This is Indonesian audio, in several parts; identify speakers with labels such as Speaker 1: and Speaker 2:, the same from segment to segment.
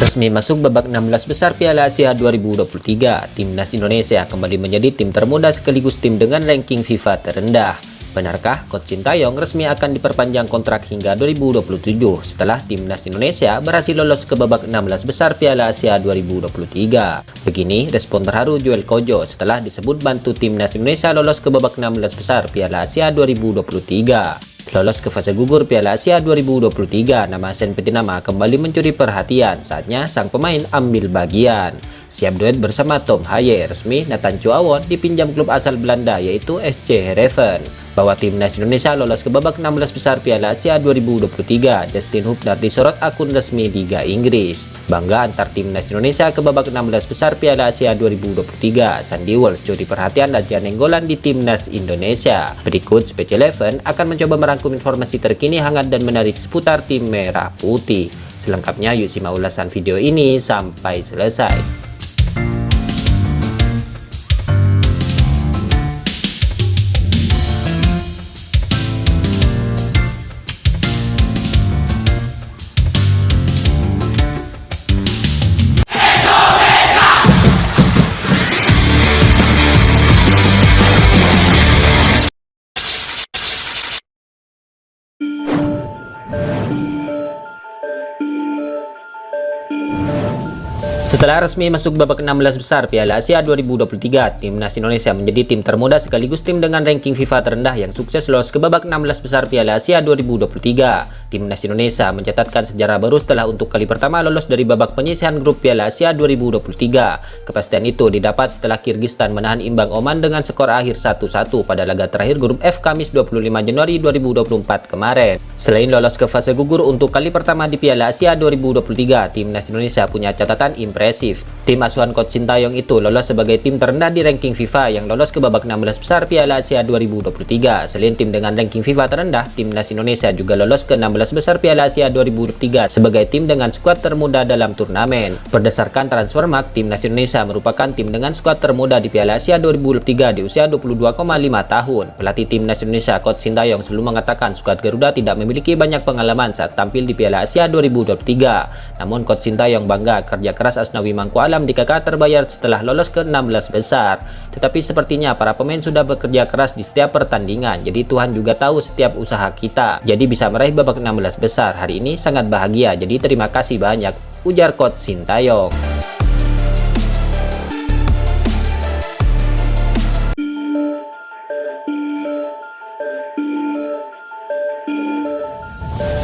Speaker 1: Resmi masuk babak 16 besar Piala Asia 2023, Timnas Indonesia kembali menjadi tim termuda sekaligus tim dengan ranking FIFA terendah. Benarkah Coach Sintayong resmi akan diperpanjang kontrak hingga 2027 setelah Timnas Indonesia berhasil lolos ke babak 16 besar Piala Asia 2023? Begini respon terharu Joel Kojo setelah disebut bantu Timnas Indonesia lolos ke babak 16 besar Piala Asia 2023. Lolos ke fase gugur Piala Asia 2023, nama Sen Petinama kembali mencuri perhatian. Saatnya sang pemain ambil bagian. Siap duet bersama Tom Haye, resmi Nathan Chuawon dipinjam klub asal Belanda yaitu SC Heerenveen. Bahwa Timnas Indonesia lolos ke babak 16 besar Piala Asia 2023, Justin Hubner disorot akun resmi Liga Inggris. Bangga antar Timnas Indonesia ke babak 16 besar Piala Asia 2023, Sandy Walsh curi perhatian dan nenggolan di Timnas Indonesia. Berikut Special Eleven akan mencoba merangkum informasi terkini hangat dan menarik seputar tim merah putih. Selengkapnya yuk simak ulasan video ini sampai selesai. Setelah resmi masuk babak 16 besar Piala Asia 2023, Timnas Indonesia menjadi tim termuda sekaligus tim dengan ranking FIFA terendah yang sukses lolos ke babak 16 besar Piala Asia 2023. Timnas Indonesia mencatatkan sejarah baru setelah untuk kali pertama lolos dari babak penyisihan grup Piala Asia 2023. Kepastian itu didapat setelah Kirgistan menahan imbang Oman dengan skor akhir 1-1 pada laga terakhir grup F Kamis 25 Januari 2024 kemarin. Selain lolos ke fase gugur untuk kali pertama di Piala Asia 2023, Timnas Indonesia punya catatan impresif. Tim asuhan Coach Sintayong itu lolos sebagai tim terendah di ranking FIFA yang lolos ke babak 16 besar Piala Asia 2023. Selain tim dengan ranking FIFA terendah, Timnas Indonesia juga lolos ke 16 besar Piala Asia 2023 sebagai tim dengan skuad termuda dalam turnamen. Berdasarkan Transfermarkt, Timnas Indonesia merupakan tim dengan skuad termuda di Piala Asia 2023 di usia 22,5 tahun. Pelatih Timnas Indonesia Coach Sintayong selalu mengatakan skuad Garuda tidak memiliki banyak pengalaman saat tampil di Piala Asia 2023. Namun Coach Sintayong bangga kerja keras Asnawi Mangku Alam di kakak terbayar setelah lolos ke 16 besar. Tetapi sepertinya para pemain sudah bekerja keras di setiap pertandingan. Jadi Tuhan juga tahu setiap usaha kita. Jadi bisa meraih babak 16 besar. Hari ini sangat bahagia. Jadi terima kasih banyak, ujar Coach Sintayong.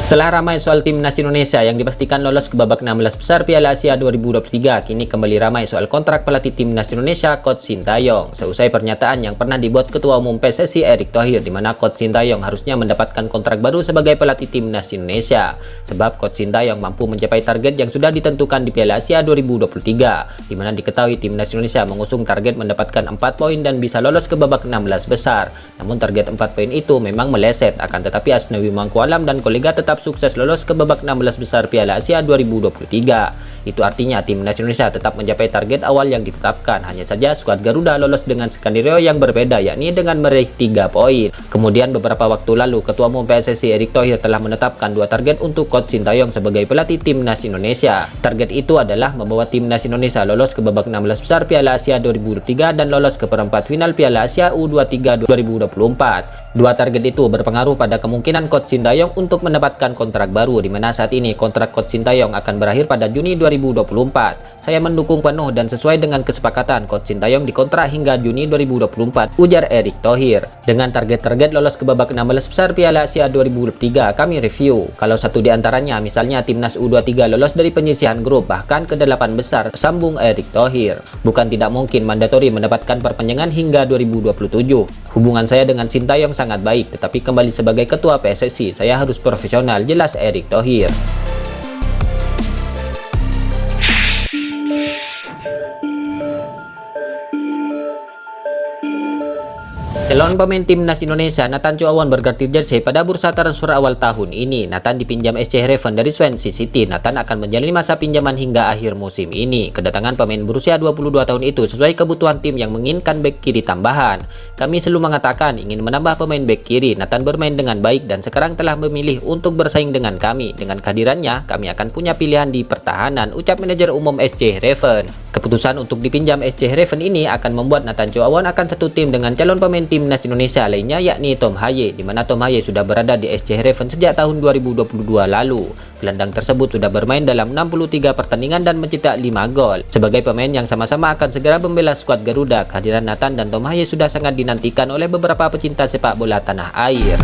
Speaker 1: Setelah ramai soal Timnas Indonesia yang dipastikan lolos ke babak 16 besar Piala Asia 2023, kini kembali ramai soal kontrak pelatih Timnas Indonesia Coach Sintayong. Seusai pernyataan yang pernah dibuat Ketua Umum PSSI Erick Thohir, di mana Coach Sintayong harusnya mendapatkan kontrak baru sebagai pelatih Timnas Indonesia. Sebab Coach Sintayong mampu mencapai target yang sudah ditentukan di Piala Asia 2023, di mana diketahui Timnas Indonesia mengusung target mendapatkan 4 poin dan bisa lolos ke babak 16 besar. Namun target 4 poin itu memang meleset, akan tetapi Asnawi Mangku Alam dan kolega tetap sukses lolos ke babak 16 besar Piala Asia 2023. Itu artinya Timnas Indonesia tetap mencapai target awal yang ditetapkan. Hanya saja skuad Garuda lolos dengan skenario yang berbeda, yakni dengan meraih 3 poin. Kemudian beberapa waktu lalu Ketua Umum PSSI Erick Thohir telah menetapkan 2 target untuk Coach Sintayong sebagai pelatih Timnas Indonesia. Target itu adalah membawa Timnas Indonesia lolos ke babak 16 besar Piala Asia 2023 dan lolos ke perempat final Piala Asia U23 2024. 2 target itu berpengaruh pada kemungkinan Coach Sintayong untuk mendapatkan kontrak baru, di mana saat ini kontrak Coach Sintayong akan berakhir pada Juni 2024. Saya mendukung penuh dan sesuai dengan kesepakatan Coach Sintayong dikontrak hingga Juni 2024, ujar Erick Thohir. Dengan target-target lolos ke babak 16 besar Piala Asia 2023, kami review. Kalau satu di antaranya, misalnya Timnas U23 lolos dari penyisihan grup, bahkan ke 8 besar, sambung Erick Thohir. Bukan tidak mungkin mandatori mendapatkan perpanjangan hingga 2027. Hubungan saya dengan Sintayong sangat baik, tetapi kembali sebagai ketua PSSI, saya harus profesional, jelas Erick Thohir. Calon pemain timnas Indonesia Nathan Chow berganti jersey pada bursa transfer awal tahun ini. Nathan dipinjam SC Heerenveen dari Swansea City. Nathan akan menjalani masa pinjaman hingga akhir musim ini. Kedatangan pemain berusia 22 tahun itu sesuai kebutuhan tim yang menginginkan bek kiri tambahan. Kami selalu mengatakan ingin menambah pemain bek kiri. Nathan bermain dengan baik dan sekarang telah memilih untuk bersaing dengan kami. Dengan kehadirannya, kami akan punya pilihan di pertahanan, ucap manajer umum SC Heerenveen. Keputusan untuk dipinjam SC Heerenveen ini akan membuat Nathan Chow akan satu tim dengan calon pemain timnas Indonesia lainnya, yakni Tom Haye, di mana Tom Haye sudah berada di SC Heerenveen sejak tahun 2022 lalu. Gelandang tersebut sudah bermain dalam 63 pertandingan dan mencetak 5 gol. Sebagai pemain yang sama-sama akan segera membela skuad Garuda, kehadiran Nathan dan Tom Haye sudah sangat dinantikan oleh beberapa pecinta sepak bola tanah air.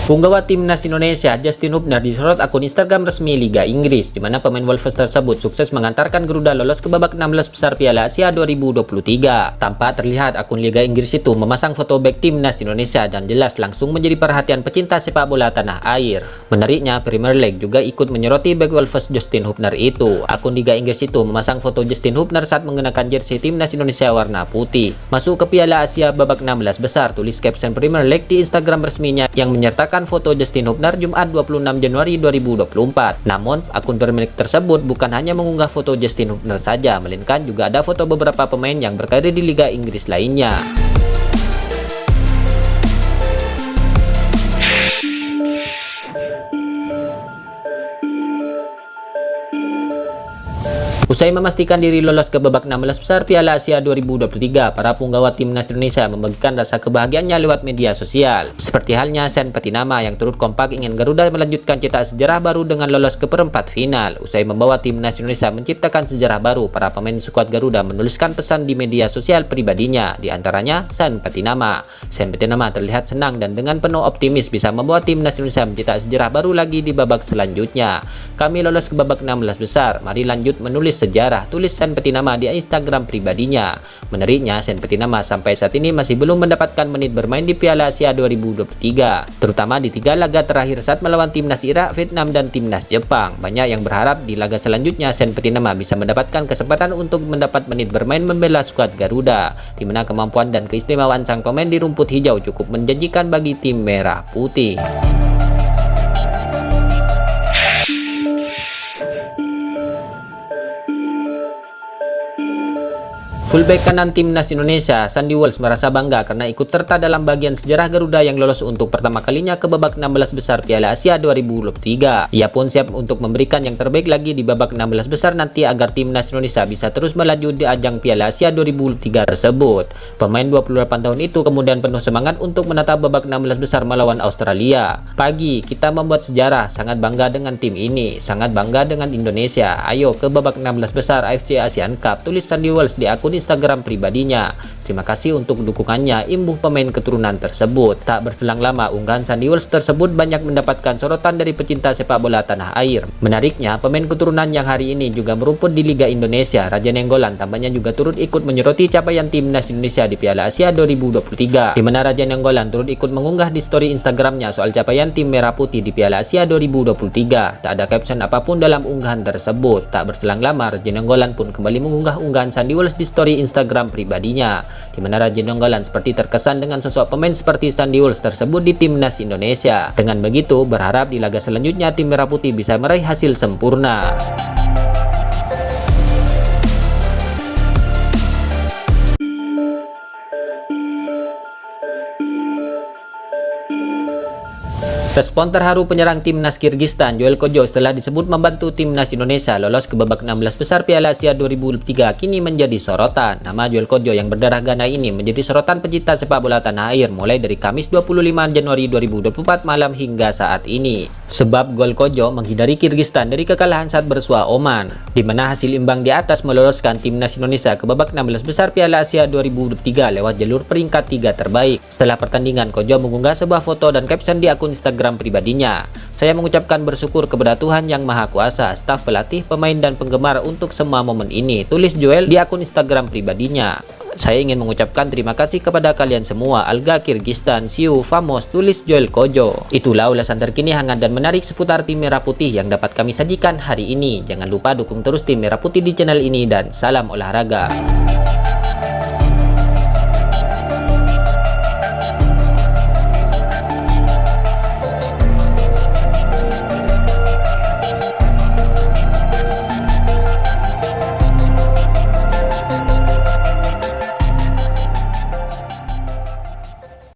Speaker 1: Punggawa timnas Indonesia Justin Hubner disorot akun Instagram resmi Liga Inggris, di mana pemain Wolves tersebut sukses mengantarkan Garuda lolos ke babak 16 besar Piala Asia 2023. Tanpa terlihat, akun Liga Inggris itu memasang foto bek timnas Indonesia dan jelas langsung menjadi perhatian pecinta sepak bola tanah air. Menariknya, Premier League juga ikut menyoroti bek Wolves Justin Hubner itu. Akun Liga Inggris itu memasang foto Justin Hubner saat mengenakan jersey timnas Indonesia warna putih. Masuk ke Piala Asia babak 16 besar, tulis caption Premier League di Instagram resminya yang menyertakan foto Justin Hubner Jumat 26 Januari 2024. Namun, akun Premier League tersebut bukan hanya mengunggah foto Justin Hubner saja, melainkan juga ada foto beberapa pemain yang berkarir di Liga Inggris lainnya. Usai memastikan diri lolos ke babak 16 besar Piala Asia 2023, para punggawa timnas Indonesia membagikan rasa kebahagiaannya lewat media sosial. Seperti halnya Sen Petinama yang turut kompak ingin Garuda melanjutkan cetak sejarah baru dengan lolos ke perempat final. Usai membawa timnas Indonesia menciptakan sejarah baru, para pemain skuad Garuda menuliskan pesan di media sosial pribadinya, di antaranya Sen Petinama. Sen Petinama terlihat senang dan dengan penuh optimis bisa membawa timnas Indonesia mencetak sejarah baru lagi di babak selanjutnya. Kami lolos ke babak 16 besar, mari lanjut menulis sejarah, tulis Sen Petinama di Instagram pribadinya. Menariknya, Sen Petinama sampai saat ini masih belum mendapatkan menit bermain di Piala Asia 2023, terutama di 3 laga terakhir saat melawan timnas Irak, Vietnam, dan timnas Jepang. Banyak yang berharap di laga selanjutnya Sen Petinama bisa mendapatkan kesempatan untuk mendapat menit bermain membela skuad Garuda, di mana kemampuan dan keistimewaan sang pemain di rumput hijau cukup menjanjikan bagi tim merah putih. Fullback kanan timnas Indonesia, Sandy Walsh merasa bangga karena ikut serta dalam bagian sejarah Garuda yang lolos untuk pertama kalinya ke babak 16 besar Piala Asia 2023. Ia pun siap untuk memberikan yang terbaik lagi di babak 16 besar nanti agar timnas Indonesia bisa terus melaju di ajang Piala Asia 2023 tersebut. Pemain 28 tahun itu kemudian penuh semangat untuk menatap babak 16 besar melawan Australia. Pagi, kita membuat sejarah, sangat bangga dengan tim ini, sangat bangga dengan Indonesia. Ayo ke babak 16 besar AFC Asian Cup, tulis Sandy Walsh di akun Instagram pribadinya. Terima kasih untuk dukungannya, imbuh pemain keturunan tersebut. Tak berselang lama, unggahan Sandy Walsh tersebut banyak mendapatkan sorotan dari pecinta sepak bola tanah air. Menariknya, pemain keturunan yang hari ini juga merumput di Liga Indonesia, Raja Nainggolan, tampaknya juga turut ikut menyoroti capaian timnas Indonesia di Piala Asia 2023, di mana Raja Nainggolan turut ikut mengunggah di story Instagramnya soal capaian tim merah putih di Piala Asia 2023. Tak ada caption apapun dalam unggahan tersebut. Tak berselang lama, Raja Nainggolan pun kembali mengunggah unggahan Sandy Walsh di story Instagram pribadinya, di mana Raja Nainggolan seperti terkesan dengan sosok pemain seperti Sandy Walsh tersebut di timnas Indonesia. Dengan begitu, berharap di laga selanjutnya tim merah putih bisa meraih hasil sempurna. Respon terharu penyerang timnas Kirgistan Joel Kojo setelah disebut membantu timnas Indonesia lolos ke babak 16 besar Piala Asia 2023 kini menjadi sorotan. Nama Joel Kojo yang berdarah Ghana ini menjadi sorotan pecinta sepak bola tanah air mulai dari Kamis 25 Januari 2024 malam hingga saat ini. Sebab gol Kojo menghindari Kirgistan dari kekalahan saat bersua Oman, di mana hasil imbang di atas meloloskan timnas Indonesia ke babak 16 besar Piala Asia 2023 lewat jalur peringkat 3 terbaik. Setelah pertandingan, Kojo mengunggah sebuah foto dan caption di akun Instagram pribadinya. Saya mengucapkan bersyukur kepada Tuhan Yang Maha Kuasa, staf pelatih, pemain dan penggemar untuk semua momen ini, tulis Joel di akun Instagram pribadinya. Saya ingin mengucapkan terima kasih kepada kalian semua. Alga Kyrgyzstan, Siu, Famos, tulis Joel Kojo. Itulah ulasan terkini hangat dan menarik seputar tim Merah Putih yang dapat kami sajikan hari ini. Jangan lupa dukung terus tim Merah Putih di channel ini dan salam olahraga.